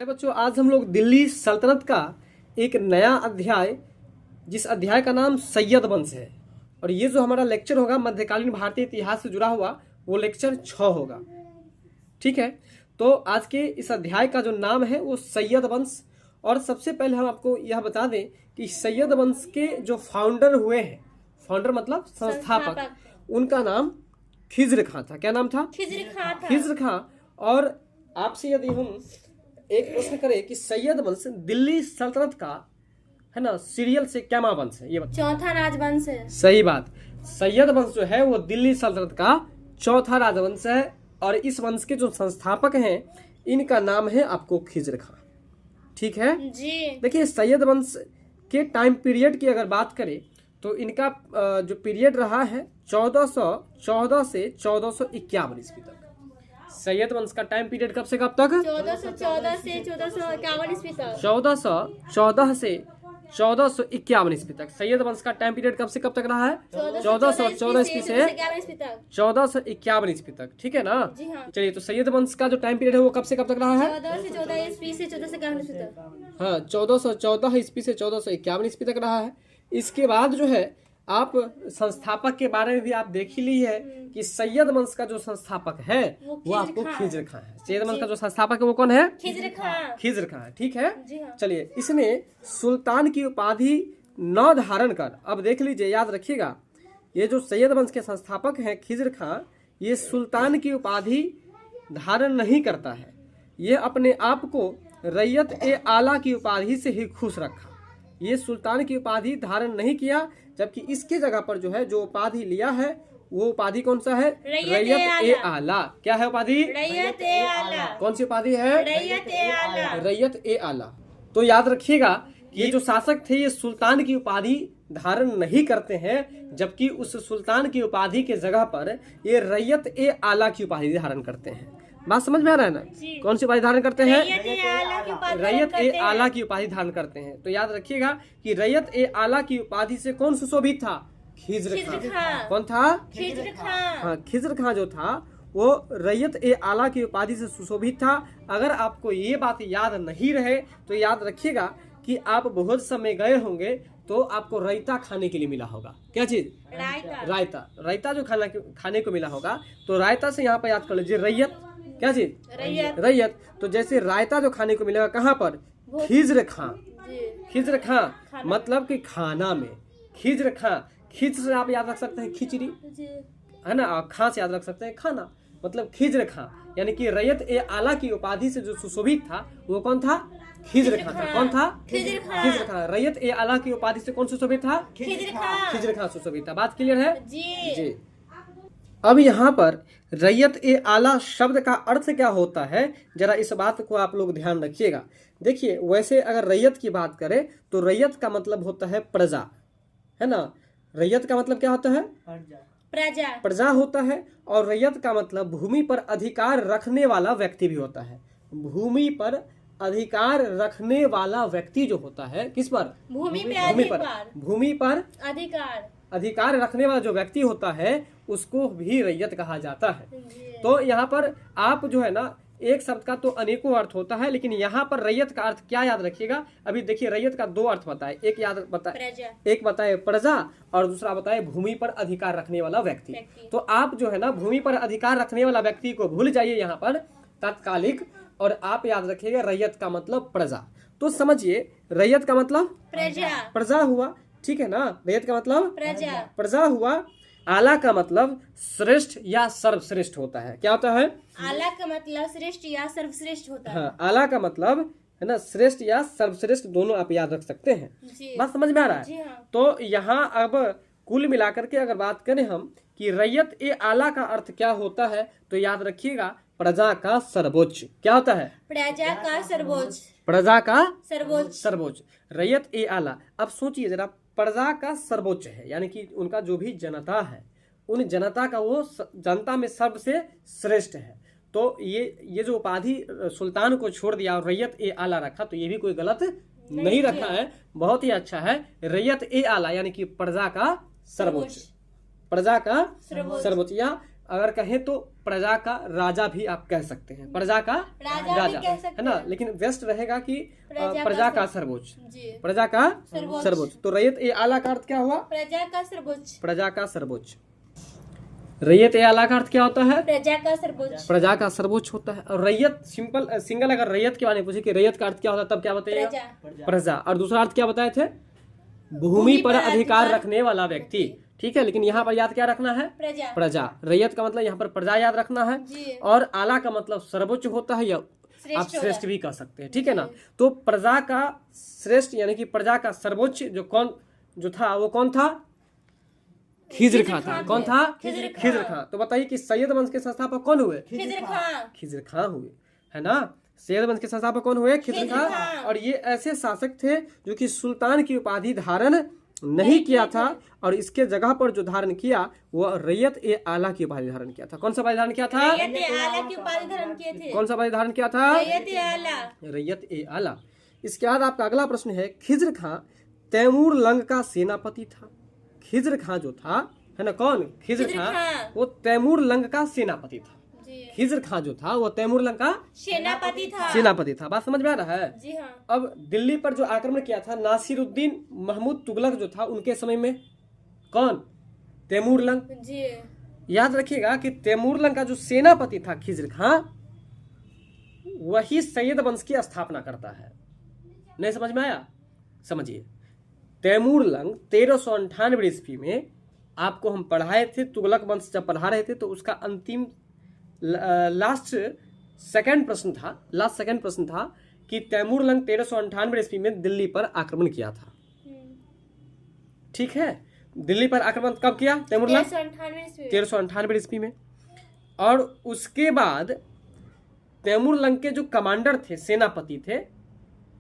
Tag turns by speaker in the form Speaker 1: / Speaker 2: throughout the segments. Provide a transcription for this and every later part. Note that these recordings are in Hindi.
Speaker 1: बच्चों, आज हम लोग दिल्ली सल्तनत का एक नया अध्याय, जिस अध्याय का नाम सैयद वंश है, और ये जो हमारा लेक्चर होगा मध्यकालीन भारतीय इतिहास से जुड़ा हुआ, वो लेक्चर 6 होगा। ठीक है, तो आज के इस अध्याय का जो नाम है वो सैयद वंश। और सबसे पहले हम आपको यह बता दें कि सैयद वंश के जो फाउंडर हुए हैं, फाउंडर मतलब संस्थापक, उनका नाम खिज्र खां था। क्या नाम था? खिज्र खां। और आपसे यदि हम एक प्रश्न करें कि सैयद वंश दिल्ली सल्तनत का है ना सीरियल से क्या वंश है, ये बताओ।
Speaker 2: चौथा राजवंश है।
Speaker 1: सही बात। सैयद वंश जो है वो दिल्ली सल्तनत का चौथा राजवंश है, और इस वंश के जो संस्थापक हैं इनका नाम है आपको खिज्र खां। ठीक है
Speaker 2: जी।
Speaker 1: देखिए, सैयद वंश के टाइम पीरियड की अगर बात करें तो इनका जो पीरियड रहा है 1414 से 1451 ईस्वी तक। सैयद वंश का टाइम पीरियड कब से कब तक?
Speaker 2: 1414 से 1451 ईस्वी तक।
Speaker 1: 1414 से 1451 ईस्वी तक सैयद वंश का टाइम पीरियड कब से कब तक रहा है? 1414 ईस्वी से 1451 ईस्वी तक। ठीक है ना?
Speaker 2: जी हाँ।
Speaker 1: चलिए, तो सैयद वंश का जो टाइम पीरियड है वो कब से कब तक रहा है?
Speaker 2: 1414 ईस्वी से 1451 ईस्वी तक।
Speaker 1: हाँ, 1414 ईस्वी से 1451 ईस्वी तक रहा है। इसके बाद जो है आप संस्थापक के बारे में भी आप देख ही ली है कि सैयद वंश का जो संस्थापक है वो आपको खिज्र खां है। सैयद वंश का जो संस्थापक है वो कौन है?
Speaker 2: खिज्र खां।
Speaker 1: खिज्र खां है। ठीक है,
Speaker 2: जी हाँ।
Speaker 1: चलिए, इसने सुल्तान की उपाधि न धारण कर, अब देख लीजिए, याद रखिएगा, ये जो सैयद वंश के संस्थापक हैं खिज्र खां, ये सुल्तान की उपाधि धारण नहीं करता है। ये अपने आप को रैयत ए आला की उपाधि से ही खुश रखा। ये सुल्तान की उपाधि धारण नहीं किया, जबकि इसके जगह पर जो है जो उपाधि लिया है वो उपाधि कौन सा है? रैयत ए आला। क्या है उपाधि?
Speaker 2: रैयत ए आला।
Speaker 1: कौन सी उपाधि है?
Speaker 2: रैयत ए आला।
Speaker 1: रैयत ए आला। तो याद रखिएगा कि ये जो शासक थे ये सुल्तान की उपाधि धारण नहीं करते हैं, जबकि उस सुल्तान की उपाधि के जगह पर ये रैयत ए आला की उपाधि धारण करते हैं। बात समझ में आ रहा है ना? कौन सी उपाधि धारण करते हैं?
Speaker 2: रैयत ए आला की उपाधि
Speaker 1: रैयत ए आला की उपाधि धारण करते हैं। तो याद रखिएगा कि रैयत ए आला की उपाधि से कौन सुशोभित था? खिज्र खां। कौन था?
Speaker 2: खिज्र खां।
Speaker 1: हाँ, खिज्र खां जो था वो रैयत ए आला की उपाधि से सुशोभित था। अगर आपको ये बात याद नहीं रहे तो याद रखिएगा कि आप बहुत समय गए होंगे तो आपको रायता खाने के लिए मिला होगा। क्या चीज? रायता। रायता जो खाने को मिला होगा, तो रायता से यहाँ पर याद कर लीजिए रैयत। क्या चीज? रैयत। तो जैसे रायता जो खाने को मिलेगा कहाँ पर? खिज्र खां। खिज्र खां मतलब कि खाना में। खिज्र खां, खिज्र से आप याद रख सकते हैं खिचड़ी, है ना, और खां से याद रख सकते हैं खाना, मतलब खिज्र खां। यानी कि रैयत ए आला की उपाधि से जो सुशोभित था वो कौन था? खिज्र खां था। कौन था? खिज्र खां। रैयत ए आला की उपाधि से कौन सुशोभित था? खिज्र खां सुशोभित था। बात क्लियर है? जी। अब यहाँ पर रैयत ए आला शब्द का अर्थ क्या होता है, जरा इस बात को आप लोग ध्यान रखिएगा। देखिए, वैसे अगर रैयत की बात करें तो रैयत का मतलब होता है प्रजा, है ना। रैयत का मतलब क्या होता है? प्रजा होता है। और रैयत का मतलब भूमि पर अधिकार रखने वाला व्यक्ति भी होता है। भूमि पर अधिकार रखने वाला व्यक्ति जो होता है, किस पर? भूमि पर अधिकार रखने वाला जो व्यक्ति होता है उसको भी रैयत कहा जाता है। तो यहाँ पर आप जो है ना, एक शब्द का तो अनेकों अर्थ होता है, लेकिन यहाँ पर रैयत का अर्थ क्या याद रखिएगा। अभी देखिए, रैयत का 2 अर्थ बताए, एक बताए प्रजा और दूसरा बताए भूमि पर अधिकार रखने वाला व्यक्ति। तो आप जो है ना प्रजा पर अधिकार रखने वाला व्यक्ति को भूल जाइए यहाँ पर तात्कालिक, और आप याद रखिएगा रैयत का मतलब प्रजा। तो समझिए, रैयत का मतलब प्रजा हुआ। ठीक है ना? रैयत का मतलब प्रजा हुआ। आला का मतलब श्रेष्ठ या सर्वश्रेष्ठ होता है। क्या होता है?
Speaker 2: आला का मतलब श्रेष्ठ या सर्वश्रेष्ठ होता है।
Speaker 1: हाँ, आला का मतलब है ना श्रेष्ठ या सर्वश्रेष्ठ, दोनों आप याद रख सकते हैं। बात समझ में आ रहा है?
Speaker 2: हाँ।
Speaker 1: तो यहाँ अब कुल मिलाकर के अगर बात करें हम कि रैयत ए आला का अर्थ क्या होता है, तो याद रखिएगा प्रजा का सर्वोच्च। क्या होता है?
Speaker 2: प्रजा का सर्वोच्च।
Speaker 1: प्रजा का
Speaker 2: सर्वोच्च।
Speaker 1: रैयत ए आला। अब सोचिए जरा, प्रजा का सर्वोच्च है, यानी कि उनका जो भी जनता है, उन जनता का वो जनता में सबसे श्रेष्ठ है। तो ये जो उपाधि सुल्तान को छोड़ दिया और रैयत ए आला रखा, तो ये भी कोई गलत नहीं रखा है, बहुत ही अच्छा है। रैयत ए आला यानी कि प्रजा का सर्वोच्च। प्रजा का सर्वोच्च या अगर कहें तो प्रजा का राजा भी आप कह सकते हैं, प्रजा का
Speaker 2: राजा भी कह सकते
Speaker 1: है ना,
Speaker 2: हैं।
Speaker 1: लेकिन बेस्ट रहेगा कि
Speaker 2: प्रजा
Speaker 1: प्रजा
Speaker 2: का
Speaker 1: का सर्वोच्च,
Speaker 2: जी
Speaker 1: प्रजा का
Speaker 2: सर्वोच्च।
Speaker 1: सर्वोच्च। तो रैयत ए आला का अर्थ क्या हुआ?
Speaker 2: प्रजा का सर्वोच्च।
Speaker 1: प्रजा का सर्वोच्च। रैयत ए आला का अर्थ क्या होता है?
Speaker 2: प्रजा का सर्वोच्च।
Speaker 1: प्रजा का सर्वोच्च होता है। और रैयत सिंपल सिंगल अगर रैयत के बारे में पूछे कि रैयत का अर्थ क्या होता है, तब क्या बताइएगा?
Speaker 2: प्रजा।
Speaker 1: प्रजा। और दूसरा अर्थ क्या बताए थे? भूमि पर अधिकार रखने वाला व्यक्ति। ठीक है, लेकिन यहाँ पर याद क्या रखना है?
Speaker 2: प्रजा।
Speaker 1: प्रजा। रैयत का मतलब यहाँ पर प्रजा याद रखना है।
Speaker 2: जी
Speaker 1: और आला का मतलब सर्वोच्च होता है, या आप श्रेष्ठ भी कह सकते हैं। ठीक है ना। तो प्रजा का श्रेष्ठ यानी कि प्रजा का सर्वोच्च जो था वो कौन था? खिज्र खां था। कौन था? खिज्र खां। तो बताइए कि सैयद वंश के संस्थापक कौन हुए?
Speaker 2: खिज्र खां।
Speaker 1: खिज्र खां हुए, है ना। सैयद वंश के संस्थापक कौन हुए? खिज्र खां। और ये ऐसे शासक थे जो कि सुल्तान की उपाधि धारण नहीं किया था, और इसके जगह पर जो धारण किया वो रैयत ए आला की उपाधि धारण किया था। कौन सा उपाधि धारण किया था?
Speaker 2: रैयत ए आला की उपाधि धारण किए थे।
Speaker 1: कौन सा उपाधि धारण किया था?
Speaker 2: रैयत ए आला।
Speaker 1: रैयत ए आला। इसके बाद आपका अगला प्रश्न है, खिज्र खां तैमूर लंग का सेनापति था। खिज्र खां जो था, है ना, कौन? खिज्र खां वो तैमूर लंग का सेनापति था।
Speaker 2: जी
Speaker 1: खिज्र खां जो था वो तैमूर लंग का
Speaker 2: सेनापति था।
Speaker 1: बात समझ में आ रहा है?
Speaker 2: जी हाँ।
Speaker 1: अब दिल्ली पर जो आक्रमण किया था नासिरुद्दीन महमूद तुगलक जो था, उनके समय में कौन? तैमूर लंग।
Speaker 2: जी
Speaker 1: याद रखिएगा कि तैमूर लंग का जो सेनापति था खिज्र खां, वही सैयद वंश की स्थापना करता है। नहीं समझ में आया? समझिए, तैमूर लंग 1398 ईस्वी में आपको हम पढ़ाए थे, तुगलक वंश जब पढ़ा रहे थे तो उसका अंतिम लास्ट सेकंड प्रश्न था कि तैमूर लंग 1398 ईस्वी में दिल्ली पर आक्रमण किया था। ठीक है, दिल्ली पर आक्रमण कब किया? तैमूर लंग 1398 ईस्वी में। और उसके बाद तैमूर लंग के जो कमांडर थे, सेनापति थे,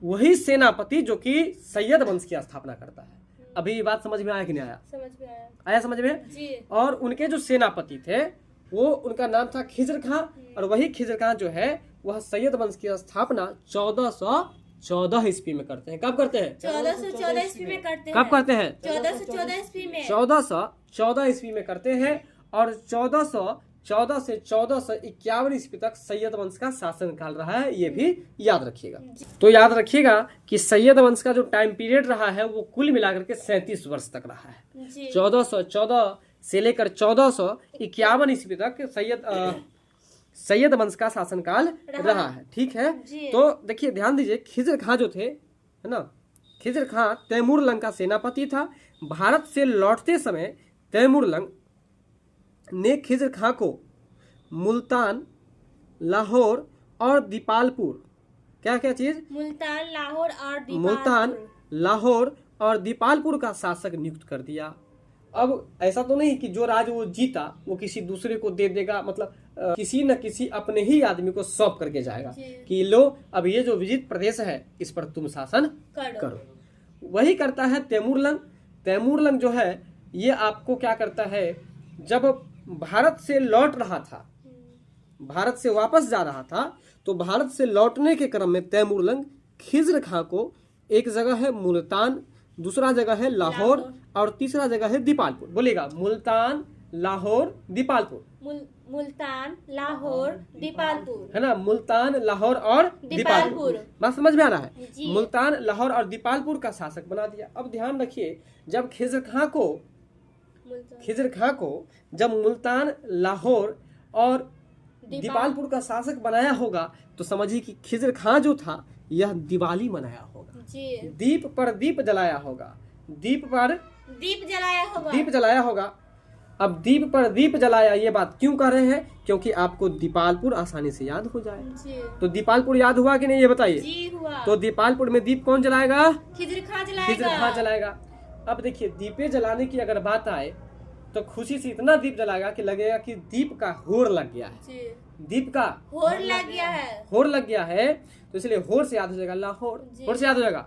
Speaker 1: वही सेनापति जो कि सैयद वंश की स्थापना करता है। अभी ये बात समझ में आया कि नहीं आया?
Speaker 2: समझ में आया।
Speaker 1: आया समझ में?
Speaker 2: जी।
Speaker 1: और उनके जो सेनापति थे वो, उनका नाम था खिज्र खां, और वही खिज्र खां जो है वह सैयद वंश की स्थापना 1414 ईस्वी में करते हैं। कब करते हैं?
Speaker 2: 1414 ईस्वी में करते हैं।
Speaker 1: कब करते हैं?
Speaker 2: 1414 ईस्वी में।
Speaker 1: 1414 ईस्वी में करते हैं। और 1414 से 1451 ईस्वी तक सैयद वंश का शासन काल रहा है, ये भी याद रखिएगा। तो याद रखिएगा कि सैयद वंश का जो टाइम पीरियड रहा है वो कुल मिलाकर के 37 वर्ष तक रहा है।
Speaker 2: जी।
Speaker 1: 1414 से लेकर 1451 ईस्वी तक सैयद वंश का शासनकाल रहा है। ठीक है, तो देखिए ध्यान दीजिए, खिज्र खां जो थे, है ना, खिज्र खां तैमूर लंग का सेनापति था। भारत से लौटते समय तैमूर लंग ने खिज्र खां को मुल्तान, लाहौर और दीपालपुर, क्या क्या चीज?
Speaker 2: मुल्तान, लाहौर और दीपालपुर।
Speaker 1: मुल्तान, लाहौर और दीपालपुर का शासक नियुक्त कर दिया। अब ऐसा तो नहीं कि जो राज वो जीता वो किसी दूसरे को दे देगा, मतलब किसी न किसी अपने ही आदमी को सौंप करके जाएगा कि लो अब ये जो विजित प्रदेश है इस पर तुम शासन करो। वही करता है तैमूर लंग। तैमूर लंग जो है ये आपको क्या करता है, जब भारत से लौट रहा था, भारत से वापस जा रहा था, तो भारत से लौटने के क्रम में तैमूर लंग खिज्र खां को, एक जगह है मुल्तान, दूसरा जगह है लाहौर और तीसरा जगह है दीपालपुर। बोलेगा मुल्तान, लाहौर, दीपालपुर।
Speaker 2: मुल्तान, लाहौर, दीपालपुर,
Speaker 1: है ना, मुल्तान, लाहौर और दीपालपुर। बात समझ में आ रहा है? मुल्तान, लाहौर और दीपालपुर का शासक बना दिया। अब ध्यान रखिए, जब खिज्र खां को जब मुल्तान, लाहौर और दीपालपुर का शासक बनाया होगा तो समझिए कि खिज्र खां जो था यह दिवाली मनाया होगा, दीप पर दीप जलाया होगा, दीप पर दीप जलाया होगा। अब दीप पर दीप जलाया, ये बात क्यों कर रहे हैं? क्योंकि आपको दीपालपुर आसानी से याद हो जाए। तो दीपालपुर याद हुआ कि नहीं, ये बताइए। तो दीपालपुर में दीप कौन जलाएगा? खिज्र खां जलाएगा। अब देखिए, दीपे जलाने की अगर बात आए तो खुशी से इतना दीप जलाएगा कि लगेगा कि दीप का होर लग गया है। दीप का होर लग गया है, तो इसलिए होर से याद हो जाएगा लाहौर। होर से याद हो जाएगा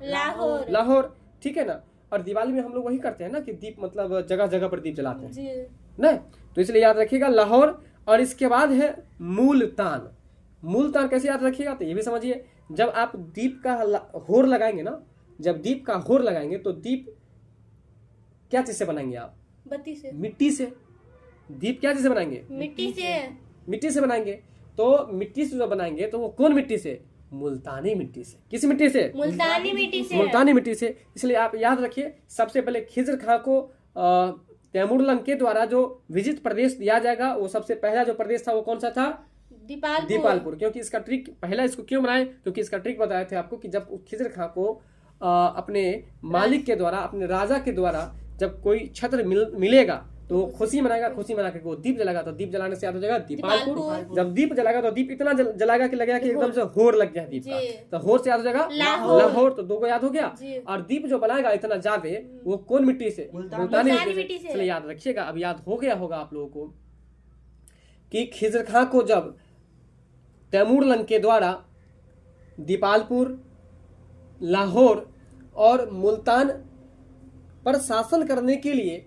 Speaker 1: लाहौर। ठीक है ना। और दिवाली में हम लोग वही करते हैं ना कि दीप, मतलब जगह जगह पर दीप जलाते हैं ना, तो इसलिए याद रखिएगा लाहौर। और इसके बाद है मुल्तान। मुल्तान कैसे याद रखिएगा, तो ये भी समझिए, जब आप दीप का होर लगाएंगे ना, जब दीप का होर लगाएंगे तो दीप क्या चीज से बनाएंगे आप? बत्ती से, मिट्टी से। दीप क्या चीज से बनाएंगे?
Speaker 2: मिट्टी से।
Speaker 1: मिट्टी से बनाएंगे। तो मिट्टी से जो बनाएंगे तो वो कौन मिट्टी से? मुल्तानी मिट्टी से। किस मिट्टी से?
Speaker 2: मुल्तानी मिट्टी से।
Speaker 1: मुल्तानी मिट्टी से। इसलिए आप याद रखिए, सबसे पहले खिज्र खां को तैमूरलंग के द्वारा जो विजित प्रदेश दिया जाएगा, वो सबसे पहला जो प्रदेश था वो कौन सा था? दीपालपुर। क्योंकि इसका ट्रिक पहला इसको क्यों बनाए? क्योंकि इसका ट्रिक बताए थे आपको कि जब खिज्र खां को अपने मालिक के द्वारा, अपने राजा के द्वारा जब कोई छत्र मिलेगा तो वो खुशी मनाएगा, खुशी मना के वो दीप जलाएगा, तो दीप जलाने से याद हो जाएगा दीपालपुर। जब दीप जलाएगा तो दीप इतना जलाएगा कि लगेगा कि एकदम से होर लग गया दीप का, तो होर से याद हो जाएगा लाहौर। तो दो को याद हो गया। और दीप जो बनाएगा इतना ज्यादा, वो कौन मिट्टी से? मुल्तानी मिट्टी से। इसलिए याद रखिएगा। अब याद हो गया होगा आप लोगों को कि खिज्र खां को जब तैमूरलंग के द्वारा दीपालपुर, लाहौर और मुल्तान पर शासन करने के लिए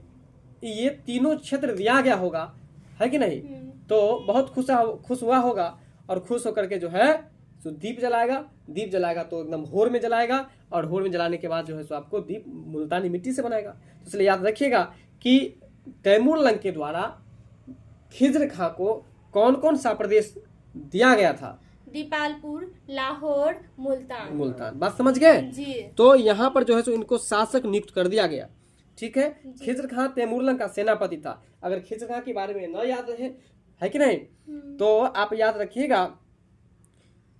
Speaker 1: ये तीनों क्षेत्र दिया गया होगा, है कि नहीं? तो बहुत खुश हुआ होगा, और खुश होकर के जो है सो दीप जलाएगा। दीप जलाएगा तो एकदम होर में जलाएगा, और होर में जलाने के बाद जो है सो आपको दीप मुल्तानी मिट्टी से बनाएगा। तो इसलिए याद रखिएगा कि तैमूरलंग के द्वारा खिज्र खां को कौन कौन सा प्रदेश दिया गया था?
Speaker 2: दीपालपुर, लाहौर, मुल्तान।
Speaker 1: बात समझ गए
Speaker 2: जी।
Speaker 1: तो यहाँ पर जो है सो इनको शासक नियुक्त कर दिया गया। ठीक है। खिज्र खां तैमूरलंग का सेनापति था। अगर खिज्र खां के बारे में न याद रहे, है कि नहीं, तो आप याद रखिएगा।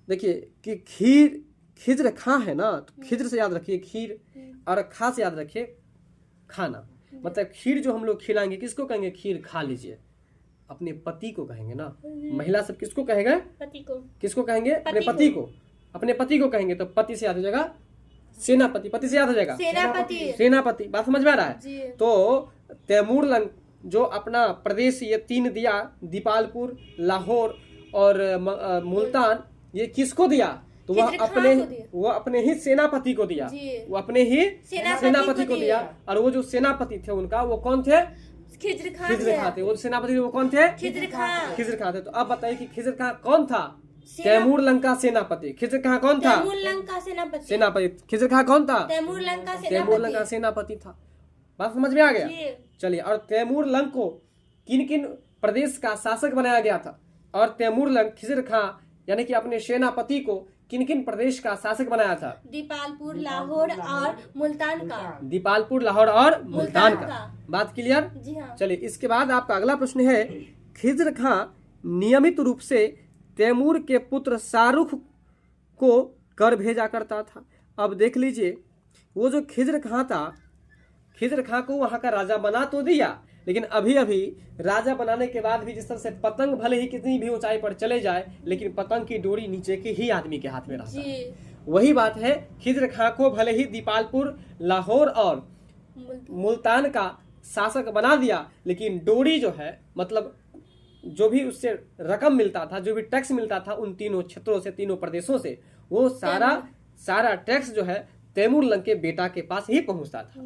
Speaker 1: देखिए कि खिज्र खां है ना, तो खिज्र से याद रखिए खीर, और खां से याद रखिए खाना। मतलब खीर जो हम लोग खिलाएंगे, किसको कहेंगे? खीर खा लीजिए। अपने पति को कहेंगे ना। महिला सब किसको कहेगा?
Speaker 2: पति को। किसको
Speaker 1: कहेंगे? अपने पति को। अपने पति को कहेंगे तो पति से याद हो जाएगा सेनापति। पति से याद हो जाएगा सेनापति। बात समझ में आ रहा है? तो तैमूरलंग जो अपना प्रदेश ये 3 दिया, दीपालपुर, लाहौर और मुल्तान, ये किसको दिया? तो वह अपने ही सेनापति को दिया। वो अपने ही सेनापति को दिया। और वो जो सेनापति थे उनका, वो कौन थे? खिज्र खां थे। वो सेनापति वो कौन थे? खिज्र खां थे। तो अब बताइए कि खिज्र खां कौन था? तैमूरलंग का सेनापति। खिज्र खां कौन था?
Speaker 2: तैमूरलंग का
Speaker 1: सेनापति। खिज्र खां कौन था?
Speaker 2: तैमूरलंग
Speaker 1: का सेनापति था। बात समझ में आ गया? चलिए, और तैमूरलंग को किन किन प्रदेश का शासक बनाया गया था? और तैमूरलंग खिज्र खां यानी कि अपने सेनापति को किन किन प्रदेश का शासक बनाया था?
Speaker 2: दीपालपुर, लाहौर और मुल्तान का।
Speaker 1: दीपालपुर, लाहौर और मुल्तान का। बात क्लियर?
Speaker 2: जी हाँ।
Speaker 1: चलिए, इसके बाद आपका अगला प्रश्न है, खिज्र खां नियमित रूप से तैमूर के पुत्र शाहरुख को कर भेजा करता था। अब देख लीजिए, वो जो खिज्र खां था, खिज्र खां को वहां का राजा बना तो दिया, लेकिन अभी अभी राजा बनाने के बाद भी जिस तरह से पतंग भले ही कितनी भी ऊंचाई पर चले जाए, लेकिन पतंग की डोरी नीचे के ही आदमी के हाथ में रहता है। वही बात है, खिज्र खां को भले ही दीपालपुर, लाहौर और मुल्तान का शासक बना दिया, लेकिन डोरी जो है, मतलब जो भी उससे रकम मिलता था, जो भी टैक्स मिलता था उन तीनों क्षेत्रों से, तीनों प्रदेशों से, वो सारा टैक्स जो है तैमूरलंग के बेटा के पास ही पहुंचता था।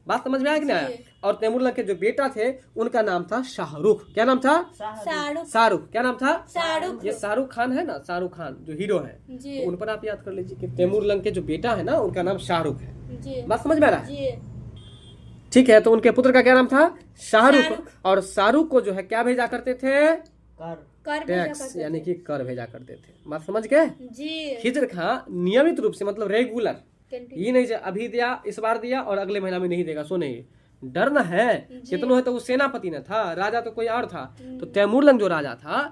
Speaker 1: बात समझ में आया कि नहीं आया? और तैमूरलंग के जो बेटा थे उनका नाम था शाहरुख। क्या नाम था? शाहरुख। क्या नाम था? शाहरुख। ये शाहरुख खान है ना, शाहरुख खान जो हीरो है, तो उन पर आप याद कर लीजिए कि तैमूरलंग के जो बेटा है ना, उनका नाम शाहरुख है। बात समझ में आ रहा है? ठीक है। तो उनके पुत्र का क्या नाम था? शाहरुख। और शाहरुख को जो है क्या भेजा करते थे? टैक्स, यानी कि कर भेजा करते थे। बात समझ गए? खिज्र खां नियमित रूप से, मतलब रेगुलर, ये नहीं अभी दिया, इस बार दिया और अगले महीना में नहीं देगा, सो नहीं। डर न है कितना है, तो वो सेनापति न था, राजा तो कोई और था। तो तैमूरलंग जो राजा था,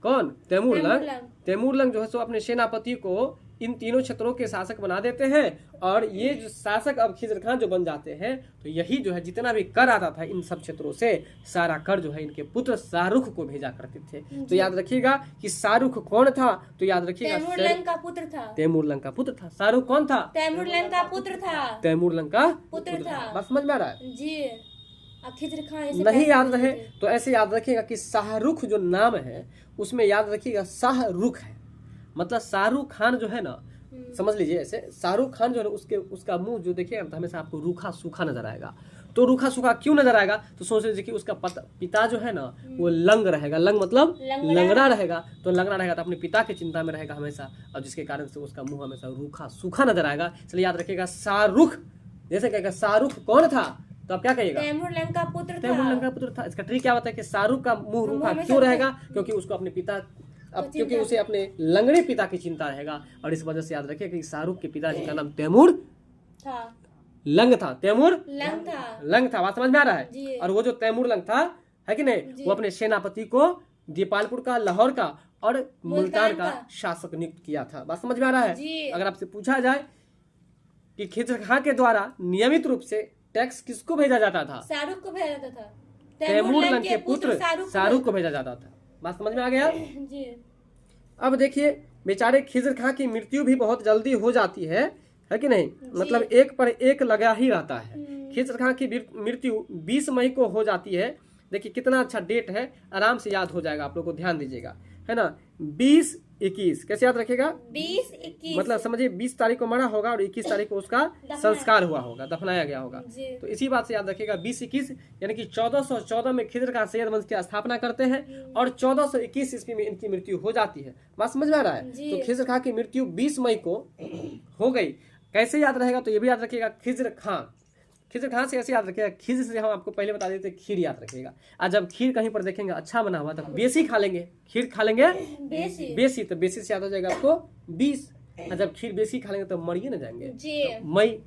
Speaker 1: कौन? तैमूरलंग जो है सो अपने सेनापति को इन तीनों क्षेत्रों के शासक बना देते हैं। और ये जो शासक अब खिज्र खां जो बन जाते हैं, तो यही जो है जितना भी कर आता था इन सब क्षेत्रों से, सारा कर जो है इनके पुत्र शाहरुख को भेजा करते थे। तो याद रखिएगा कि शाहरुख कौन था? तो याद रखिएगा
Speaker 2: तैमूरलंग का पुत्र था।
Speaker 1: तैमूरलंग का पुत्र था। शाहरुख कौन था?
Speaker 2: तैमूरलंग का पुत्र था।
Speaker 1: तैमूरलंग का
Speaker 2: पुत्र था।
Speaker 1: बस समझ में आ रहा है?
Speaker 2: जी। खिज्र खां
Speaker 1: नहीं याद रहे तो ऐसे याद रखिएगा कि शाहरुख जो नाम है उसमें याद रखिएगा शाहरुख है, मतलब शाहरुख खान जो है ना, समझ लीजिए ऐसे, शाहरुख खान जो है उसका मुंह जो देखिएगा तो हमेशा आपको रूखा सूखा नजर आएगा। तो रूखा सूखा क्यों नजर आएगा? तो सोच लीजिए कि उसका पिता जो है ना, वो लंग रहेगा। लंग मतलब लंगड़ा रहेगा। तो लंगड़ा रहेगा तो अपने पिता की चिंता में रहेगा हमेशा, और जिसके कारण से उसका मुंह हमेशा रूखा सूखा नजर आएगा। इसलिए याद रखिएगा शाहरुख, जैसे कहेगा शाहरुख कौन था? तो आप क्या कहिएगा?
Speaker 2: तैमूरलंग का पुत्र
Speaker 1: तैमूरलंग
Speaker 2: था।
Speaker 1: का पुत्र था। इसका ट्रिक क्या होता है कि शाहरुख का मुंह रूखा
Speaker 2: हमेशा
Speaker 1: क्यों रहेगा? क्योंकि उसको अपने पिता क्योंकि उसे अपने लंगड़े पिता की चिंता रहेगा, और इस वजह से याद रखिए कि शाहरुख के पिताजी का नाम तैमूर
Speaker 2: था।
Speaker 1: लंग था। तैमूर
Speaker 2: लंग था।
Speaker 1: लंग था। बात समझ में आ रहा
Speaker 2: जी।
Speaker 1: है? और वो जो तैमूर लंग था, है कि नहीं, वो अपने सेनापति को दीपालपुर का, लाहौर का और मुल्तान का शासक नियुक्त किया था। बात समझ में आ रहा है?
Speaker 2: जी।
Speaker 1: अगर आपसे पूछा जाए कि खिज़र खां के द्वारा नियमित रूप से टैक्स किसको भेजा जाता था?
Speaker 2: शाहरुख को भेजा जाता था।
Speaker 1: तैमूरलंग के पुत्र शाहरुख को भेजा जाता था। बात समझ में आ गया?
Speaker 2: जी।
Speaker 1: अब देखिए, बेचारे खिज़र खां की मृत्यु भी बहुत जल्दी हो जाती है कि नहीं? मतलब एक पर एक लगा ही रहता है। खिज़र खां की मृत्यु 20 मई को हो जाती है। देखिए कितना अच्छा डेट है, आराम से याद हो जाएगा, आप लोग को ध्यान दीजिएगा, है ना? 20-21 कैसे याद रखेगा?
Speaker 2: 20-21
Speaker 1: मतलब समझिए 20 तारीख को मरा होगा और 21 तारीख को उसका संस्कार हुआ होगा, दफनाया गया होगा। तो इसी बात से याद रखिएगा 20-21 यानी कि 1414 में खिज़र खां सैयद वंश की स्थापना करते हैं और 1421 ईस्वी में इनकी मृत्यु हो जाती है। बात समझ में आ रहा है? तो खिज़र खां की मृत्यु 20 मई को हो गई। कैसे याद रहेगा? तो ये भी याद रखिएगा, खिज़र खां। खिज़र खां से ऐसे याद रखिएगा, खिज़र से हम आपको पहले बता देते खीर याद रखिएगा। आज जब खीर कहीं पर देखेंगे अच्छा बना हुआ तो बेसी खा लेंगे, खीर खा लेंगे बेसी, तो बेसी से याद हो जाएगा आपको 20। और जब खीर बेसी खा लेंगे तो मरिए ना जाएंगे, तो मई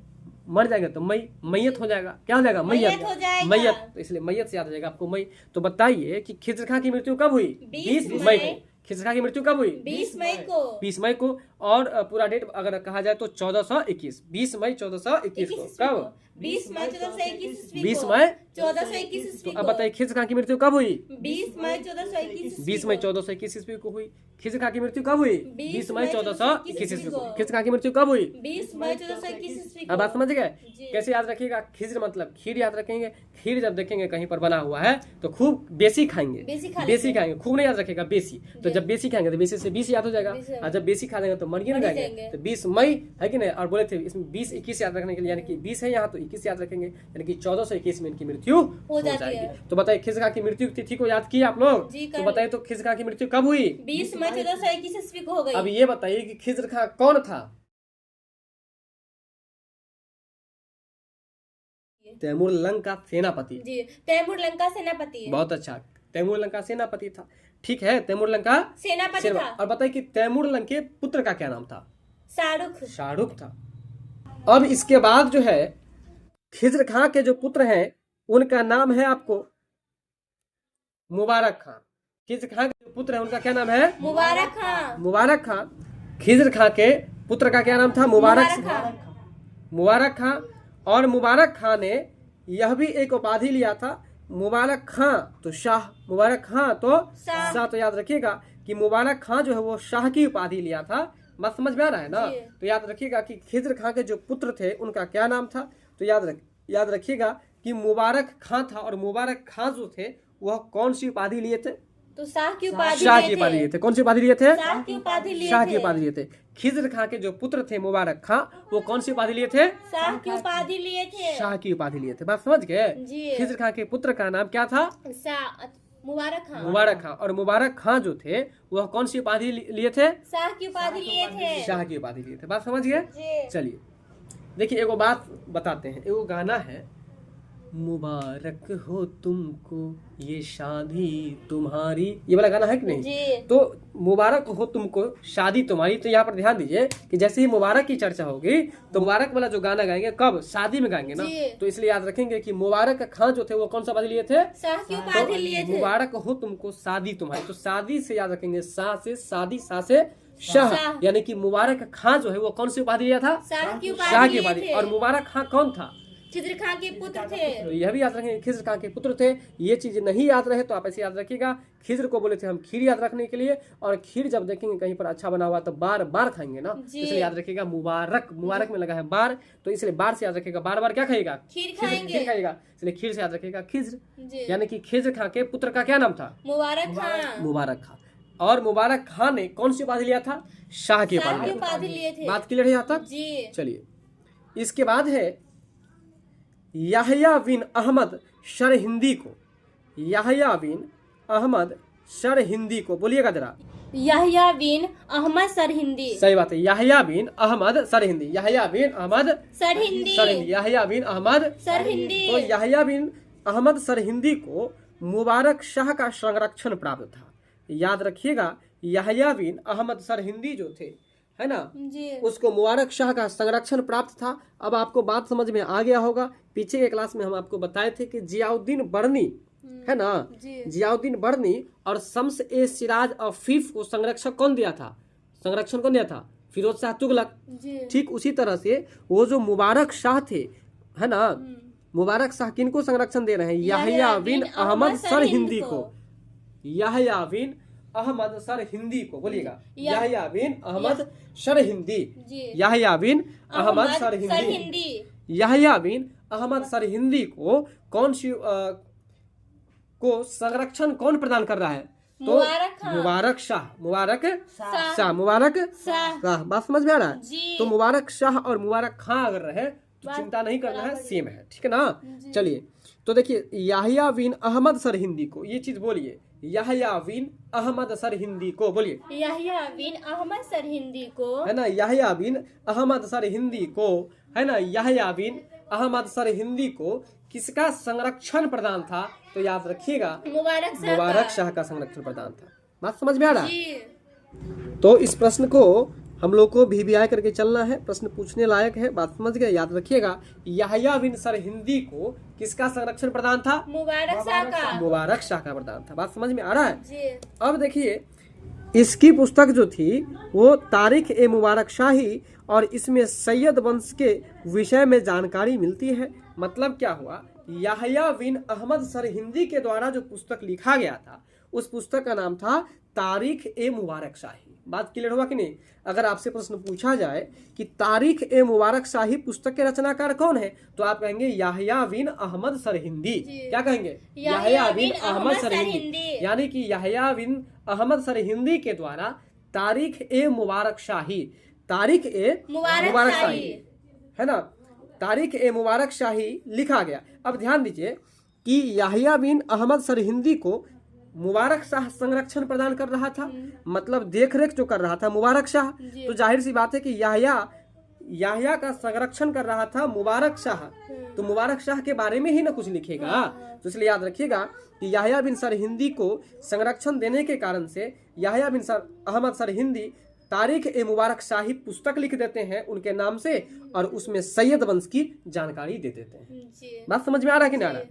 Speaker 1: मर जाएंगे तो मई मैयत हो जाएगा। क्या हो जाएगा? मैयत। तो इसलिए मैयत से याद हो जाएगा आपको मई। तो बताइए कि खिज़र खां की मृत्यु कब हुई? 20 मई को। खिज़र खां की मृत्यु कब हुई?
Speaker 2: 20 मई को।
Speaker 1: 20 मई को। और पूरा डेट अगर कहा जाए तो 1421, 20 मई 1421 को। कब?
Speaker 2: 20 मई 1421 ईस्वी को।
Speaker 1: 20 मई
Speaker 2: 1421 ईस्वी को।
Speaker 1: अब बताइए खिज़र खां की मृत्यु कब हुई?
Speaker 2: 20 मई 1421
Speaker 1: 20 मई 1421 ईस्वी को हुई। खिज़र खां की मृत्यु कब हुई? 20 मई 1421 ईस्वी को। खिज़र खां की मृत्यु कब हुई?
Speaker 2: 20 मई 1421 ईस्वी को।
Speaker 1: अब बात समझ गए? कैसे याद रखिएगा? खिज़र मतलब खीर याद रखेंगे। खीर जब देखेंगे कहीं पर बना हुआ है तो खूब बेसी खाएंगे, बेसी खाएंगे, खूब नहीं याद रखेगा, बेसी। तो जब बेसी खाएंगे तो बेसी से 20 याद हो जाएगा, और जब बेसी खा लेंगे तो मरिए ना जाएंगे। तो 20 मई है कि नहीं? और बोले थे इसमें 20-21 याद रखने के लिए, यानी कि 20 है यहाँ तो 21 याद रखेंगे, यानी कि 1421 में इनकी मृत्यु हो जाएगी। तो बताइए खिज़र खां की मृत्यु की तिथि को याद किए आप लोग? तो बताइए तो खिज़र खां की मृत्यु कब हुई?
Speaker 2: 20 मई 1421 ईस्वी को हो गई।
Speaker 1: अब ये बताइए कि खिज़र खां कौन था? तैमूरलंग का सेनापति।
Speaker 2: जी, तैमूरलंग का सेनापति।
Speaker 1: बहुत अच्छा, तैमूरलंग का सेनापति था। ठीक है, तैमूरलंग का
Speaker 2: सेनापति था।
Speaker 1: और बताइए कि तैमूरलंग के पुत्र का क्या नाम था?
Speaker 2: शाहरुख।
Speaker 1: शाहरुख था। अब इसके बाद जो है खिज़र खां के जो पुत्र हैं उनका नाम है आपको मुबारक खां। खिज़र खां के जो पुत्र हैं उनका क्या नाम है?
Speaker 2: मुबारक खां।
Speaker 1: मुबारक खां। खिज़र खां के पुत्र का क्या नाम था? मुबारक खां। मुबारक खां। और मुबारक खां ने यह भी एक उपाधि लिया था, मुबारक खां तो शाह, मुबारक खां तो शाह। तो याद रखिएगा कि मुबारक खां जो है वो शाह की उपाधि लिया था। बात समझ में आ रहा है ना? तो याद रखिएगा कि खिज़र खां के जो पुत्र थे उनका क्या नाम था? तो याद रखिएगा कि मुबारक खां था, और मुबारक खां जो थे वह कौन सी उपाधि लिए थे?
Speaker 2: तो शाह की उपाधि
Speaker 1: लिए थे। कौन सी उपाधि लिए थे?
Speaker 2: शाह की उपाधि लिए थे।
Speaker 1: शाह की उपाधि लिए थे। खिज़र खां के जो पुत्र थे मुबारक खां वो कौन सी उपाधि लिए थे?
Speaker 2: शाह की उपाधि लिए थे।
Speaker 1: शाह की उपाधि लिए थे। बात समझ गए? खिज़र खां के पुत्र का नाम क्या था?
Speaker 2: मुबारक खां।
Speaker 1: मुबारक खां। और मुबारक खां जो थे वह कौन सी उपाधि लिए थे?
Speaker 2: शाह की उपाधि लिए थे।
Speaker 1: शाह की उपाधि लिए थे। बात समझ गए? चलिए देखिए एगो बात बताते हैं। एगो गाना है, मुबारक हो तुमको ये शादी तुम्हारी, ये वाला गाना है कि नहीं? तो मुबारक हो तुमको शादी तुम्हारी। तो यहाँ पर ध्यान दीजिए कि जैसे ही मुबारक की चर्चा होगी तो मुबारक वाला जो गाना गाएंगे कब? शादी में गाएंगे ना। तो इसलिए याद रखेंगे कि मुबारक खां जो थे वो कौन सा उपाधि लिए थे?
Speaker 2: शाह की उपाधि लिए थे।
Speaker 1: मुबारक हो तुमको शादी तुम्हारी, तो शादी से याद रखेंगे शाह से शादी, शाह से शाह, यानी कि मुबारक खां जो है वो कौन सी उपाधि लिया था?
Speaker 2: शाह की
Speaker 1: उपाधि। और मुबारक खां कौन था?
Speaker 2: खिज़र खां के पुत्र थे।
Speaker 1: तो यह भी याद रखेंगे खिज़र खां के पुत्र थे। ये चीज नहीं याद रहे तो आप ऐसे याद रखिएगा। खिज़र को बोले थे हम खीर याद रखने के लिए, और खीर जब देखेंगे कहीं पर अच्छा बना हुआ तो बार बार खाएंगे ना, इसलिए याद रखिएगा मुबारक, मुबारक में लगा है बार, तो इसलिए बार से याद रखिएगा, बार बार क्या खाएगा?
Speaker 2: खीर खाएगा।
Speaker 1: इसलिए खीर से याद रखिएगा खिज़र, यानी कि खिज़र खां के पुत्र का क्या नाम था?
Speaker 2: मुबारक खां।
Speaker 1: मुबारक खां। और मुबारक खां ने कौन सी उपाधि लिया था? शाह की उपाधि लिए थे। बात क्लियर है यहाँ तक? चलिए इसके बाद है याह्या बिन अहमद सरहिंदी को, याह्या बिन अहमद सरहिंदी को, बोलिएगा जरा।
Speaker 2: याहिया बिन अहमद सरहिंदी।
Speaker 1: सही बात है, याहिया बिन अहमद सरहिंदी, याहिया बिन अहमद
Speaker 2: सरहिंदी।
Speaker 1: सरहिंदी, याहिया बिन अहमद
Speaker 2: सरहिंदी।
Speaker 1: तो याहिया बिन अहमद सरहिंदी को मुबारक शाह का संरक्षण प्राप्त था। याद रखिएगा, याहिया बिन अहमद सरहिंदी जो थे, है ना,
Speaker 2: जी
Speaker 1: उसको मुबारक शाह का संरक्षण प्राप्त था। अब आपको बात समझ में आ गया होगा, पीछे के क्लास में हम आपको बताए थे कि जियाउद्दीन बर्नी, है ना, जियाउद्दीन बर्नी और शम्स ए सिराज अफीफ को संरक्षण कौन दिया था? संरक्षण कौन दिया था? फिरोज शाह तुगलक। ठीक उसी तरह से वो जो मुबारक शाह थे, है ना, मुबारक शाह किनको संरक्षण दे रहे हैं? याहिया बिन अहमद सरहिंदी को, याहिया बिन अहमद सरहिंदी को, बोलिएगा, याहिया बिन अहमद सरहिंदी, याहिया बिन अहमद सरहिंदी, याहिया बिन अहमद सरहिंदी को कौन सी को संरक्षण कौन प्रदान कर रहा है? तो मुबारक शाह, मुबारक शाह, मुबारक शाह। बात समझ में आ रहा है? तो मुबारक शाह और मुबारक खां अगर रहे तो चिंता नहीं करना है, सेम है, ठीक है ना। चलिए, तो देखिए, याहिया बिन अहमद सरहिंदी को, ये चीज बोलिए, याहिया बिन अहमद सरहिंदी को, बोलिए,
Speaker 2: याहिया बिन अहमद सरहिंदी को,
Speaker 1: है ना, याहिया बिन अहमद सरहिंदी को, है ना, याहिया बिन अहमद सरहिंदी को किसका संरक्षण प्रदान था? तो याद रखिएगा, मुबारक शाह का संरक्षण प्रदान था। बात समझ में आ रहा है? तो इस प्रश्न को हम लोग को VVI करके चलना है, प्रश्न पूछने लायक है। बात समझ गए? याद रखिएगा, याहिया बिन सरहिंदी को किसका संरक्षण प्रदान था?
Speaker 2: मुबारक शाह का,
Speaker 1: मुबारक शाह का प्रदान था। बात समझ में आ रहा है?
Speaker 2: जी।
Speaker 1: अब देखिए, इसकी पुस्तक जो थी वो तारीख ए मुबारक शाही, और इसमें सैयद वंश के विषय में जानकारी मिलती है। मतलब क्या हुआ? याहिया बिन अहमद सरहिंदी के द्वारा जो पुस्तक लिखा गया था, उस पुस्तक का नाम था तारीख ए मुबारक शाही। बात क्लियर हुआ कि नहीं? अगर आपसे प्रश्न पूछा जाए कि तारीख ए मुबारक शाही पुस्तक के रचनाकार कौन है, तो आप कहेंगे याहिया बिन अहमद सरहिंदी। क्या कहेंगे? याहिया बिन अहमद सरहिंदी। यानी कि याहिया बिन अहमद सरहिंदी के द्वारा तारीख ए मुबारक शाही, तारीख ए मुबारक शाही, है ना, तारीख ए मुबारक शाही लिखा गया। अब ध्यान दीजिए कि याहिया बिन अहमद सरहिंदी को मुबारक शाह संरक्षण प्रदान कर रहा था, मतलब देख रेख जो कर रहा था मुबारक शाह। तो जाहिर सी बात है कि याहिया का संरक्षण कर रहा था मुबारक शाह, तो मुबारक शाह के बारे में ही ना कुछ लिखेगा। तो इसलिए याद रखिएगा कि याहिया बिन सरहिंदी को संरक्षण देने के कारण से याहिया बिन अहमद सरहिंदी तारीख ए मुबारक शाही पुस्तक लिख देते हैं उनके नाम से, और उसमें सैयद वंश की जानकारी दे देते हैं। बात समझ में आ रहा है कि नहीं आ रहा?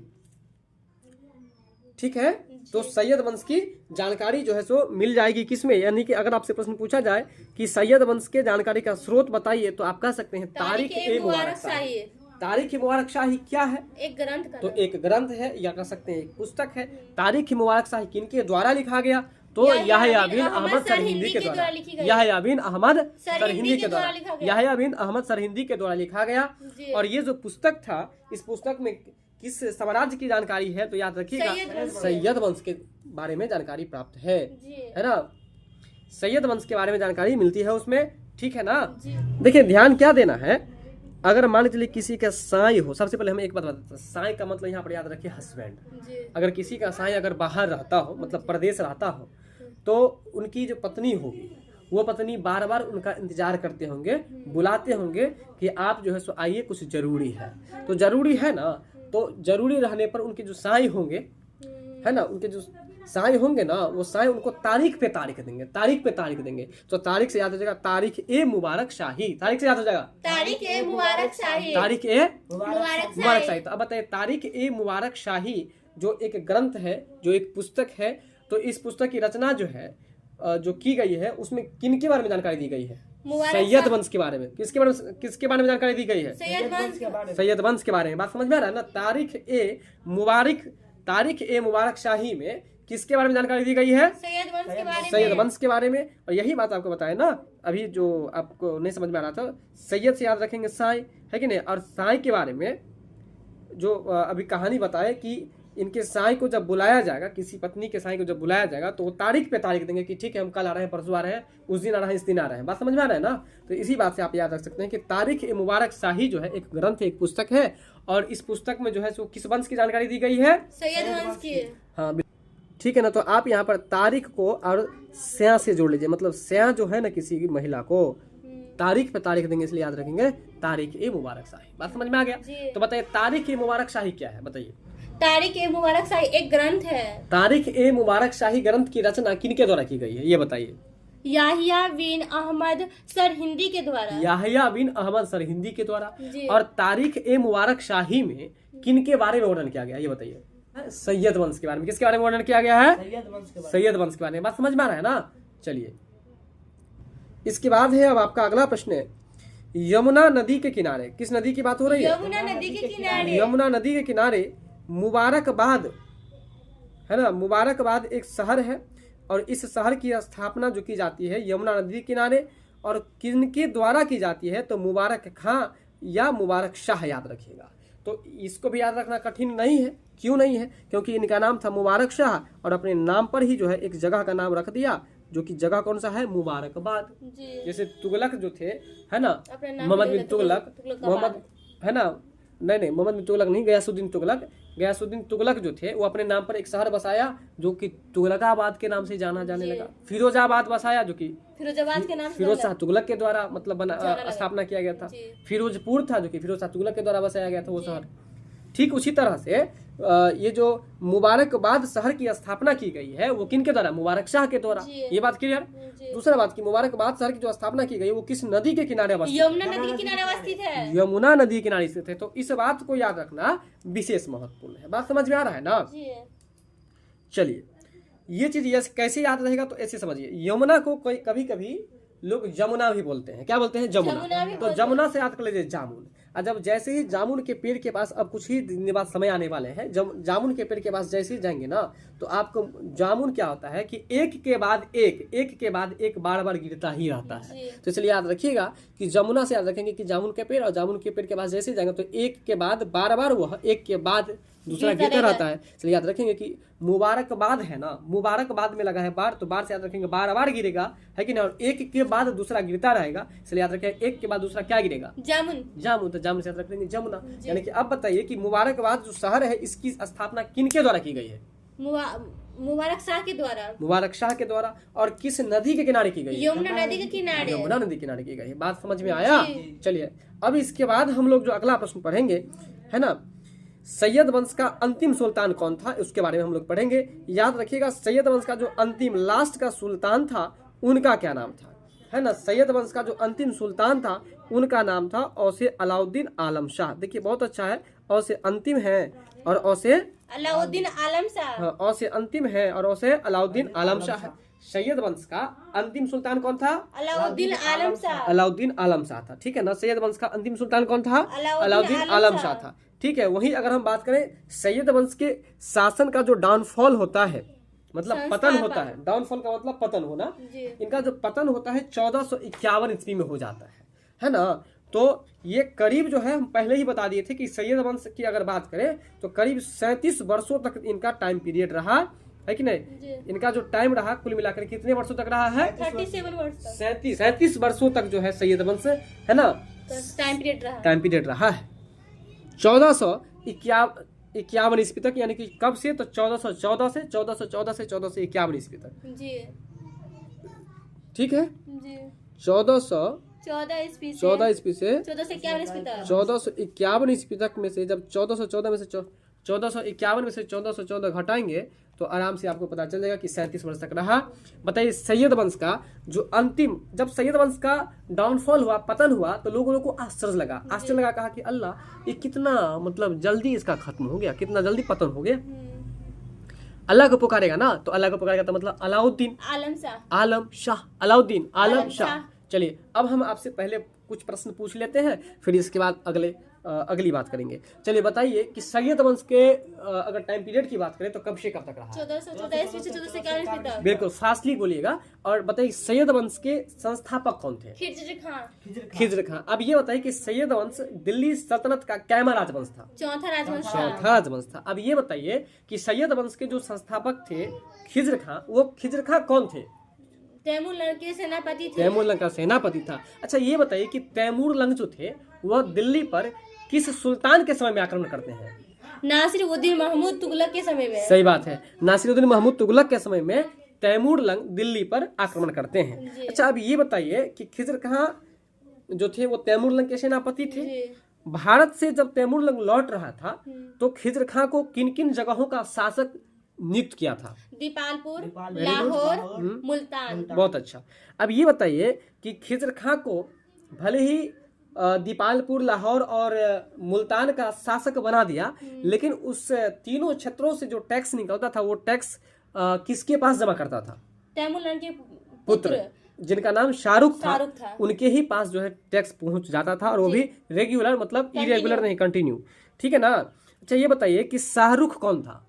Speaker 1: ठीक है, तो सैयद वंश की जानकारी जो है सो मिल जाएगी किसमें? यानी कि अगर आपसे प्रश्न पूछा जाए कि सैयद वंश के जानकारी का स्रोत बताइए, तो आप कह सकते हैं तारीख ए मुबारक शाही। तारीख ए मुबारक शाही क्या है?
Speaker 2: एक ग्रंथ का,
Speaker 1: तो एक ग्रंथ है, या कह सकते हैं एक पुस्तक है। तारीख ए मुबारक शाही किनके द्वारा लिखा गया? तो याहिया बिन अहमद सरहिंदी के द्वारा, याहिया बिन अहमद सरहिंदी के द्वारा, याहिया बिन अहमद सरहिंदी के द्वारा लिखा गया। और ये जो पुस्तक था, इस पुस्तक में किस साम्राज्य की जानकारी है? तो याद रखिएगा, सैयद वंश के बारे में जानकारी प्राप्त है ना, सैयद वंश के बारे में जानकारी मिलती है उसमें, ठीक है ना। देखिए, ध्यान क्या देना है, अगर मान के चलिए किसी का साई हो, सबसे पहले हमें एक बात बताते हैं, साई का मतलब यहाँ पर याद रखिए हस्बैंड। अगर किसी का साई अगर बाहर रहता हो, मतलब प्रदेश रहता हो, तो उनकी जो पत्नी होगी, वो पत्नी बार बार उनका इंतजार करते होंगे, बुलाते होंगे कि आप जो है सो आइए, कुछ जरूरी है। तो जरूरी है ना, तो जरूरी रहने पर उनके जो साई होंगे, है ना, उनके जो साई होंगे ना, वो साई उनको तारीख पे तारीख देंगे, तारीख पे तारीख देंगे। तो तारीख से याद हो जाएगा तारीख ए मुबारक शाही, तारीख से याद हो जाएगा
Speaker 2: तारीख ए मुबारक शाही,
Speaker 1: तारीख ए मुबारक शाही। तो अब बताइए, तारीख ए मुबारक शाही जो एक ग्रंथ है, जो एक पुस्तक है, तो इस पुस्तक की रचना जो है, जो की गई है, उसमें किन के बारे में जानकारी दी गई है? सैयद वंश के बारे में। किसके बारे में जानकारी दी गई है? सैयद वंश के बारे में। बात समझ में आ रहा है ना? तारीख ए मुबारक शाही में किसके बारे में जानकारी दी गई है? सैयद वंश के बारे में। और यही बात आपको बताया ना, अभी जो आपको नहीं समझ में आ रहा था, सैयद से याद रखेंगे साई, है कि नहीं। और साई के बारे में जो अभी कहानी बताए कि इनके साई को जब बुलाया जाएगा, किसी पत्नी के साई को जब बुलाया जाएगा, तो वो तारीख पे तारीख देंगे कि ठीक है, हम कल आ रहे हैं, परसों आ रहे हैं, उस दिन आ रहे हैं, इस दिन आ रहे हैं। बात समझ में आ रहा है ना? तो इसी बात से आप याद रख सकते हैं कि तारीख ए मुबारक शाही जो है एक ग्रंथ है, एक पुस्तक है, और इस पुस्तक में जो है सो किस वंश की जानकारी दी गई है?
Speaker 2: सैयद वंश की।
Speaker 1: हाँ, ठीक है ना। तो आप यहाँ पर तारीख को और स्या से जोड़ लीजिए, मतलब स्या जो है ना किसी की महिला को तारीख पे तारीख देंगे, इसलिए याद रखेंगे तारीख ए मुबारक शाही। बात समझ में आ गया?
Speaker 2: जी।
Speaker 1: तो बताइए तारीख ए मुबारक शाही क्या है, बताइए।
Speaker 2: तारीख ए मुबारक शाही एक ग्रंथ है।
Speaker 1: तारीख ए मुबारक शाही ग्रंथ की रचना किनके द्वारा की गई है, ये बताइए।
Speaker 2: याहिया बिन अहमद सरहिंदी के द्वारा।
Speaker 1: याहिया बिन अहमद सरहिंदी के द्वारा।
Speaker 2: जी।
Speaker 1: और तारीख ए मुबारक शाही में किनके बारे में वर्णन किया गया, ये बताइए। सैयद वंश के बारे में। किसके बारे में वर्णन किया गया है? सैयद वंश के बारे में। बात समझ में आ रहा है ना? चलिए, इसके बाद है अब आपका अगला प्रश्न है, यमुना नदी के किनारे, किस नदी की बात हो रही है?
Speaker 2: यमुना नदी के किनारे।
Speaker 1: यमुना नदी के किनारे मुबारकबाद है ना, मुबारकबाद एक शहर है, और इस शहर की स्थापना जो की जाती है यमुना नदी के किनारे, और किनके द्वारा की जाती है? तो मुबारक खां या मुबारक शाह, याद रखिएगा। तो इसको भी याद रखना कठिन नहीं है। क्यों नहीं है? क्योंकि इनका नाम था मुबारक शाह, और अपने नाम पर ही जो है एक जगह का नाम रख दिया, जो कि जगह कौन सा है? मुबारकबाद।
Speaker 2: जी।
Speaker 1: जैसे तुगलक जो थे, है ना,
Speaker 2: अपने नाम
Speaker 1: मोहम्मद
Speaker 2: ले
Speaker 1: बिन
Speaker 2: लेते,
Speaker 1: तुगलक,
Speaker 2: तुगलकाबाद।
Speaker 1: मोहम्मद, है ना, नहीं मोहम्मद बिन तुगलक नहीं, गयासुद्दीन तुगलक। गयासुद्दीन तुगलक जो थे वो अपने नाम पर एक शहर बसाया जो कि तुगलकाबाद के नाम से जाना जाने
Speaker 2: जी।
Speaker 1: लगा। फिरोजाबाद बसाया जो कि
Speaker 2: फिरोजाबाद के नाम से
Speaker 1: फिरोज शाह तुगलक के द्वारा मतलब
Speaker 2: जाना लगा।
Speaker 1: स्थापना किया गया था।
Speaker 2: जी।
Speaker 1: फिरोजपुर था जो कि फिरोज शाह तुगलक के द्वारा बसाया गया था वो शहर। ठीक उसी तरह से ये जो मुबारकबाद शहर की स्थापना की गई है वो किन के द्वारा? मुबारक शाह के द्वारा।
Speaker 2: जी।
Speaker 1: ये बात क्लियर?
Speaker 2: जी।
Speaker 1: दूसरा बात की मुबारकबाद शहर की जो स्थापना की गई वो किस नदी के किनारे अवस्थित है?
Speaker 2: यमुना नदी के किनारे अवस्थित है।
Speaker 1: यमुना नदी के किनारे स्थित है। तो इस बात को याद रखना विशेष महत्वपूर्ण है। बात समझ में आ रहा है ना?
Speaker 2: जी।
Speaker 1: चलिए, ये चीज कैसे याद रहेगा तो ऐसे समझिए, यमुना को कोई कभी कभी लोग जमुना भी बोलते हैं। क्या बोलते हैं?
Speaker 2: जमुना भी
Speaker 1: जमुना। तो
Speaker 2: बोलते
Speaker 1: जमुना से याद कर लीजिए जामुन। और जब जैसे ही जामुन के पेड़ के पास, अब कुछ ही दिन बाद समय आने वाले हैं, जब जामुन के पेड़ के पास जैसे ही जाएंगे ना, तो आपको जामुन क्या होता है कि एक के बाद एक बार बार गिरता ही रहता है।
Speaker 2: जी।
Speaker 1: तो इसलिए याद रखिएगा कि जमुना से याद रखेंगे कि जामुन के पेड़, और जामुन के पेड़ के पास जैसे ही जाएंगे तो एक के बाद बार बार वह एक के बाद दूसरा
Speaker 2: गिरता
Speaker 1: गिरता रहता
Speaker 2: रहेगा।
Speaker 1: है। इसलिए याद रखेंगे कि मुबारकबाद है ना, मुबारकबाद में लगा है बार, तो बार से याद रखेंगे बार बार गिरेगा, है कि नहीं, और एक के बाद दूसरा गिरता रहेगा। इसलिए याद रखेंगे एक के बाद दूसरा क्या गिरेगा?
Speaker 2: जामुन।
Speaker 1: जामुन। तो जामुन से याद रखेंगे जमुना।
Speaker 2: जी।
Speaker 1: यानी कि अब बताइए कि मुबारकबाद जो शहर है इसकी स्थापना किनके द्वारा की गई है?
Speaker 2: मुबारक शाह के द्वारा।
Speaker 1: मुबारक शाह के द्वारा। और किस नदी के किनारे की गई है?
Speaker 2: यमुना नदी के किनारे।
Speaker 1: यमुना नदी के किनारे की गई है। बात समझ में आया?
Speaker 2: जी।
Speaker 1: चलिए, अब इसके बाद हम लोग जो अगला प्रश्न पढ़ेंगे, है ना, सैयद वंश का अंतिम सुल्तान कौन था, उसके बारे में हम लोग पढ़ेंगे। याद रखिएगा, सैयद वंश का जो अंतिम लास्ट का सुल्तान था उनका क्या नाम था, है ना। सैयद वंश का जो अंतिम सुल्तान था उनका नाम था औसे अलाउद्दीन आलम शाह। देखिए बहुत अच्छा है, औसे अंतिम है और औसे
Speaker 2: अलाउद्दीन आलम शाह।
Speaker 1: हाँ, औसे अंतिम है और औसे अलाउद्दीन आलम शाह है। सैयद वंश का अंतिम सुल्तान कौन था?
Speaker 2: अलाउद्दीन आलम शाह।
Speaker 1: अलाउद्दीन आलम शाह था। ठीक है ना। सैयद वंश का अंतिम सुल्तान कौन था? अलाउद्दीन
Speaker 2: आलम
Speaker 1: आलम
Speaker 2: शाह
Speaker 1: शाह था। ठीक है। वहीं अगर हम बात करें सैयद वंश के शासन का जो डाउनफॉल होता है, मतलब पतन होता है, डाउनफॉल का मतलब पतन होना,
Speaker 2: जी।
Speaker 1: इनका जो पतन होता है 1451 ईस्वी में हो जाता है ना। तो ये करीब जो है हम पहले ही बता दिए थे कि सैयद वंश की अगर बात करें तो करीब 37 वर्षों तक इनका टाइम पीरियड रहा है कि नहीं।
Speaker 2: जी।
Speaker 1: इनका जो टाइम रहा कुल मिलाकर कितने वर्षों तक रहा है?
Speaker 2: 37 वर्ष तक
Speaker 1: 37 वर्षों तक जो है सैयद वंश, है ना,
Speaker 2: टाइम पीरियड रहा
Speaker 1: है। 1451 ईस्वी तक, यानी कि कब से? तो 1414 से 1451 ईस्वी तक।
Speaker 2: जी।
Speaker 1: ठीक है।
Speaker 2: जी।
Speaker 1: 1414
Speaker 2: ईस्वी से
Speaker 1: 14 ईस्वी से
Speaker 2: 1451 ईस्वी तक
Speaker 1: 1451 ईस्वी तक में से जब 1414 में से 1451 में से 1414 घटाएंगे तो आराम से आपको पता चल जाएगा कि 37 वर्ष तक रहा। बताइए सैयद वंश का जो अंतिम, जब सैयद वंश का डाउनफॉल हुआ, पतन हुआ, तो लोगों को आश्चर्य लगा, कहा कि अल्लाह ये कितना मतलब जल्दी इसका खत्म हो गया, कितना जल्दी पतन हो गया। अल्लाह को पुकारेगा ना, तो अल्लाह को पुकारेगा तो मतलब अलाउद्दीन आलम शाह, अलाउद्दीन आलम शाह। चलिए, अब हम आपसे पहले कुछ प्रश्न पूछ लेते हैं, फिर इसके बाद अगली बात करेंगे। चलिए बताइए कि सैयद वंश के अगर टाइम पीरियड की बात करें तो कब से कब तक रहा?
Speaker 2: 1414 ईस्वी से 1451 ईस्वी तक।
Speaker 1: बिल्कुल फास्टली बोलिएगा। और बताइए सैयद वंश के संस्थापक कौन थे? खिज्र खां। अब ये बताइए कि सैयद वंश दिल्ली सल्तनत का कैमा राजवंश था?
Speaker 2: चौथा
Speaker 1: राजवंश था। अब ये बताइए कि सैयद वंश के जो संस्थापक थे खिज्र खां, वो खिज्र खां कौन थे?
Speaker 2: तैमूर लंग के सेनापति थे।
Speaker 1: तैमूर लंग का सेनापति था। अच्छा ये बताइए कि तैमूर लंग जो थे वह दिल्ली पर किस सुल्तान के समय में आक्रमण करते हैं?
Speaker 2: नासिरुद्दीन महमूद तुगलक के समय में।
Speaker 1: सही बात है, नासिरुद्दीन महमूद तुगलक के समय में तैमूर लंग दिल्ली पर आक्रमण करते हैं।
Speaker 2: जी।
Speaker 1: अच्छा, अब ये बताइए कि खिज्र खां जो थे वो तैमूर लंग के सेनापति थे।
Speaker 2: जी।
Speaker 1: भारत से जब तैमूर लंग लौट रहा था तो खिज्र खां को किन किन जगहों का शासक नियुक्त किया था?
Speaker 2: दीपालपुर, लाहौर, मुल्तान।
Speaker 1: बहुत अच्छा। अब ये बताइए कि खिज्र खां को भले ही दीपालपुर, लाहौर और मुल्तान का शासक बना दिया, लेकिन उस तीनों क्षेत्रों से जो टैक्स निकलता था वो टैक्स किसके पास जमा करता था?
Speaker 2: तैमूर लंग के
Speaker 1: पुत्र, जिनका नाम शाहरुख था,
Speaker 2: शाहरुख था।
Speaker 1: उनके ही पास जो है टैक्स पहुंच जाता था, और वो भी रेगुलर, मतलब इरेगुलर नहीं, कंटिन्यू। ठीक है ना। अच्छा, ये बताइए कि शाहरुख कौन था?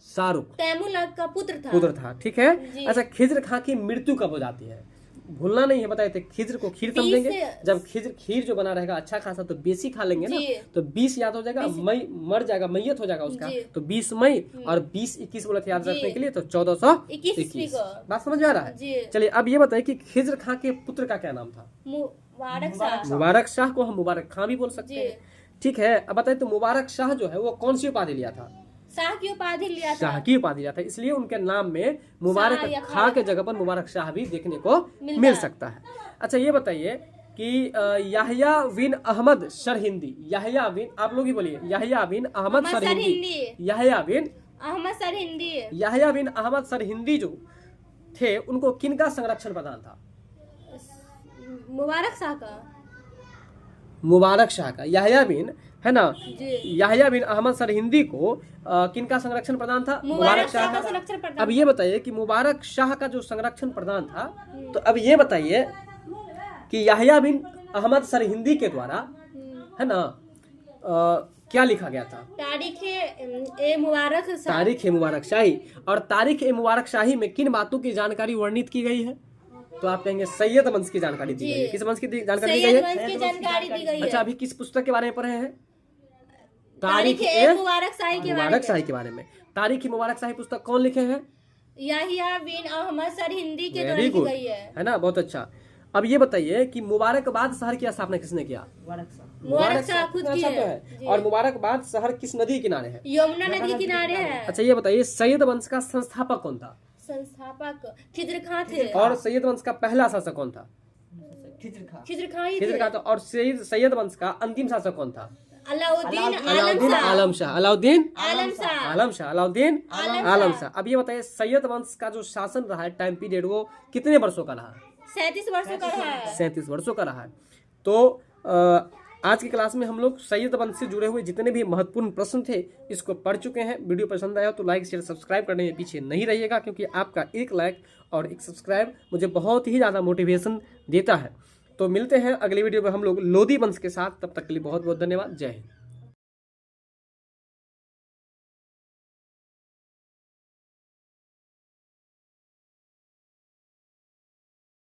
Speaker 1: शाहरुख
Speaker 2: तैमूर लंग का
Speaker 1: पुत्र था। ठीक है।
Speaker 2: जी।
Speaker 1: अच्छा, खिज्र खां की मृत्यु कब हो जाती है? भूलना नहीं है, बताए थे खिज्र को खीर समझेंगे। जब खीर जो बना रहेगा अच्छा खासा तो 20 ही खा लेंगे ना,
Speaker 2: जी।
Speaker 1: तो 20 याद हो जाएगा, मई मर जाएगा, मैयत हो जाएगा उसका,
Speaker 2: जी।
Speaker 1: तो 20 मई और 20-21 बोला था याद रखने के लिए, तो 1421। बात समझ में आ रहा
Speaker 2: जी।
Speaker 1: है? चलिए, अब ये बताइए कि खिज्र खां के पुत्र का क्या नाम था?
Speaker 2: मुबारक शाह।
Speaker 1: मुबारक शाह को हम मुबारक खां भी बोल सकते हैं। ठीक है। अब बताइए तो मुबारक शाह जो है वो कौन सी उपाधि लिया था?
Speaker 2: शाह की उपाधि लिया था।
Speaker 1: शाह की उपाधि लिया था, इसलिए उनके नाम में मुबारक
Speaker 2: शाह या
Speaker 1: खां के जगह पर मुबारक शाह भी देखने को मिल सकता है। अच्छा, ये बताइए कि याह्या बिन अहमद सरहिंदी, याह्या बिन, आप लोग ही बोलिए, याह्या बिन अहमद सरहिंदी, याह्या बिन
Speaker 2: अहमद सरहिंदी,
Speaker 1: याह्या बिन अहमद सरहिंदी जो थे उनको किनका संरक्षण प्रदान था?
Speaker 2: मुबारक शाह का।
Speaker 1: मुबारक शाह का। याह्या बिन, है ना,
Speaker 2: जी।
Speaker 1: याह्या बिन अहमद सरहिंदी को किनका संरक्षण प्रदान था?
Speaker 2: मुबारक शाह का संरक्षण प्रदान।
Speaker 1: अब ये बताइए कि मुबारक शाह का जो संरक्षण प्रदान था, तो अब ये बताइए कि याह्या बिन अहमद सरहिंदी के द्वारा, है ना, क्या लिखा गया था?
Speaker 2: तारीख ए मुबारक शाह।
Speaker 1: तारीख ए मुबारक शाही। और तारीख ए मुबारक शाही में किन बातों की जानकारी वर्णित की गई है? तो आप कहेंगे सैयद वंश की जानकारी दी गई है। किस वंश की जानकारी दी गई
Speaker 2: सैयद
Speaker 1: है?
Speaker 2: वंश की जानकारी दी गई है।
Speaker 1: अच्छा, अभी किस पुस्तक के बारे में पढ़े हैं?
Speaker 2: तारीख ए मुबारक शाही के बारे में।
Speaker 1: मुबारक शाही के बारे में। तारीख ए मुबारक शाही पुस्तक कौन लिखे हैं?
Speaker 2: याह्या बिन अहमद सरहिंदी के द्वारा
Speaker 1: वेरी
Speaker 2: लिखी
Speaker 1: गुड,
Speaker 2: गई है
Speaker 1: ना, बहुत अच्छा। अब ये बताइए कि मुबारकबाद शहर की स्थापना किसने किया?
Speaker 2: मुबारक शाह खुद की
Speaker 1: अच्छा तो
Speaker 2: है।
Speaker 1: है। और मुबारकबाद शहर किस नदी के किनारे है?
Speaker 2: यमुना नदी के किनारे है।
Speaker 1: अच्छा, ये बताइए सैयद वंश का संस्थापक कौन था?
Speaker 2: संस्थापक खिज्र खां थे।
Speaker 1: और सैयद वंश का पहला शासक कौन था?
Speaker 2: खिज्र खां ही
Speaker 1: खिज्र
Speaker 2: थे।
Speaker 1: का था। और सैयद वंश का अंतिम शासक कौन था?
Speaker 2: अलाउद्दीन
Speaker 1: अलाउद्दीन आलम शाह। अलाउद्दीन
Speaker 2: आलम शाह।
Speaker 1: आलम शाह। अलाउद्दीन
Speaker 2: आलम
Speaker 1: आलम शाह। अब ये बताइए सैयद वंश का जो शासन रहा है, टाइम पीरियड, वो कितने वर्षों का रहा?
Speaker 2: 37 वर्षों का है।
Speaker 1: 37 वर्षों का रहा है। तो आज की क्लास में हम लोग सैयद वंश से जुड़े हुए जितने भी महत्वपूर्ण प्रश्न थे इसको पढ़ चुके हैं। वीडियो पसंद आया तो लाइक शेयर सब्सक्राइब करने में पीछे नहीं रहिएगा, क्योंकि आपका एक लाइक और एक सब्सक्राइब मुझे बहुत ही ज़्यादा मोटिवेशन देता है। तो मिलते हैं अगली वीडियो में हम लोग लोधी वंश के साथ। तब तक के लिए बहुत बहुत धन्यवाद। जय हिंद।